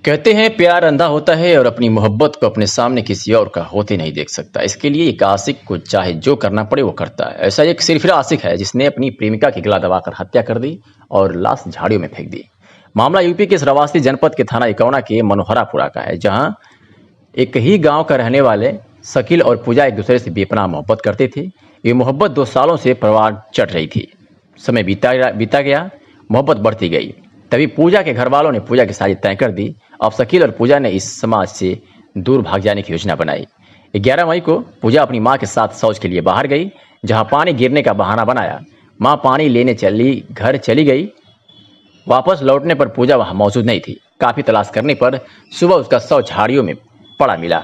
कहते हैं प्यार अंधा होता है और अपनी मोहब्बत को अपने सामने किसी और का होते नहीं देख सकता। इसके लिए एक आशिक को चाहे जो करना पड़े वो करता है। ऐसा एक सिरफिरा आशिक है जिसने अपनी प्रेमिका की गला दबाकर हत्या कर दी और लाश झाड़ियों में फेंक दी। मामला यूपी के श्रावस्ती जनपद के थाना इकौना के मनोहरापुरा का है, जहां एक ही गांव का रहने वाले शकील और पूजा एक दूसरे से बेपनाह मोहब्बत करते थे। ये मोहब्बत 2 सालों से परवान चढ़ रही थी। समय बीता गया, मोहब्बत बढ़ती गई। तभी पूजा के घर वालों ने पूजा की शादी तय कर दी। अब शकील और पूजा ने इस समाज से दूर भाग जाने की योजना बनाई। 11 मई को पूजा अपनी मां के साथ शौच के लिए बाहर गई, जहां पानी गिरने का बहाना बनाया। मां पानी लेने घर चली गई। वापस लौटने पर पूजा वहां मौजूद नहीं थी। काफी तलाश करने पर सुबह उसका शव झाड़ियों में पड़ा मिला।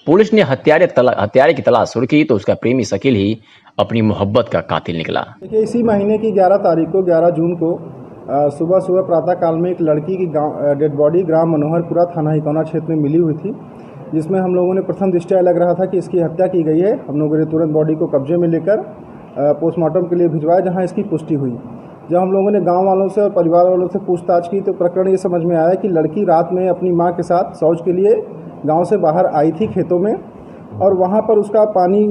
पुलिस ने हत्यारे की तलाश शुरू की तो उसका प्रेमी शकील ही अपनी मोहब्बत का कातिल निकला। देखिए, इसी महीने की 11 तारीख को 11 जून को सुबह प्रातः काल में एक लड़की की डेड बॉडी ग्राम मनोहरपुरा थाना इकौना क्षेत्र में मिली हुई थी, जिसमें हम लोगों ने प्रथम दृष्टया लग रहा था कि इसकी हत्या की गई है। हम लोगों ने तुरंत बॉडी को कब्जे में लेकर पोस्टमार्टम के लिए भिजवाया, जहां इसकी पुष्टि हुई। जब हम लोगों ने गांव वालों से और परिवार वालों से पूछताछ की तो प्रकरण ये समझ में आया कि लड़की रात में अपनी मां के साथ शौच के लिए गांव से बाहर आई थी खेतों में, और वहां पर उसका पानी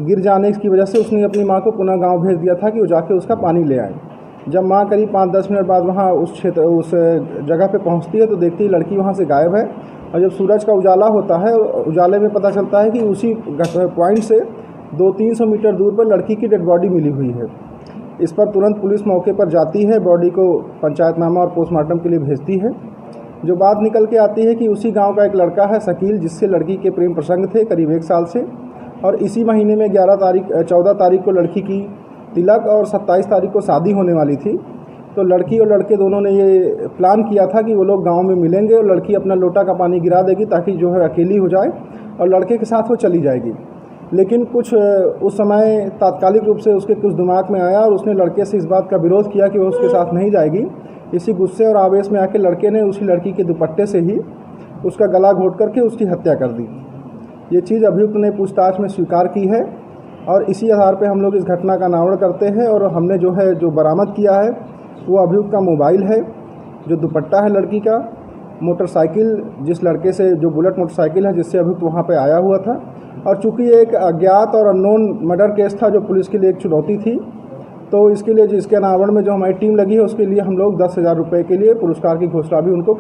गिर जाने की वजह से उसने अपनी मां को पुनः गांव भेज दिया था कि वो जाके उसका पानी ले आए। जब मां करीब 5-10 मिनट बाद वहां उस जगह पे पहुंचती है तो देखती है लड़की वहां से गायब है। और जब सूरज का उजाला होता है, उजाले में पता चलता है कि उसी पॉइंट से 200-300 मीटर दूर पर लड़की की डेड बॉडी मिली हुई है। इस पर तुरंत पुलिस मौके पर जाती है, बॉडी को पंचायतनामा और पोस्टमार्टम के लिए भेजती है। जो बात निकल के आती है कि उसी गांव का एक लड़का है शकील, जिससे लड़की के प्रेम प्रसंग थे करीब 1 साल से, और इसी महीने में 14 तारीख को लड़की की तिलक और 27 तारीख को शादी होने वाली थी। तो लड़की और लड़के दोनों ने ये प्लान किया था कि वो लोग गांव में मिलेंगे और लड़की अपना लोटा का पानी गिरा देगी ताकि जो है अकेली हो जाए और लड़के के साथ वो चली जाएगी। लेकिन कुछ उस समय तात्कालिक रूप से उसके कुछ दिमाग में आया और उसने लड़के से इस बात का विरोध किया कि वो उसके साथ नहीं जाएगी। इसी गुस्से और आवेश में आके लड़के ने उसी लड़की के दुपट्टे से ही उसका गला घोंट करके उसकी हत्या कर दी। ये चीज़ अभियुक्त ने पूछताछ में स्वीकार की है और इसी आधार पे हम लोग इस घटना का अनावरण करते हैं। और हमने जो बरामद किया है वो अभियुक्त का मोबाइल है, जो दुपट्टा है लड़की का, मोटरसाइकिल, जिस लड़के से जो बुलेट मोटरसाइकिल है जिससे अभियुक्त वहाँ पे आया हुआ था। और चूँकि एक अज्ञात और अननोन मर्डर केस था जो पुलिस के लिए एक चुनौती थी, तो इसके लिए जिसके अनावरण में जो हमारी टीम लगी है उसके लिए हम लोग 10,000 रुपये के लिए पुरस्कार की घोषणा भी उनको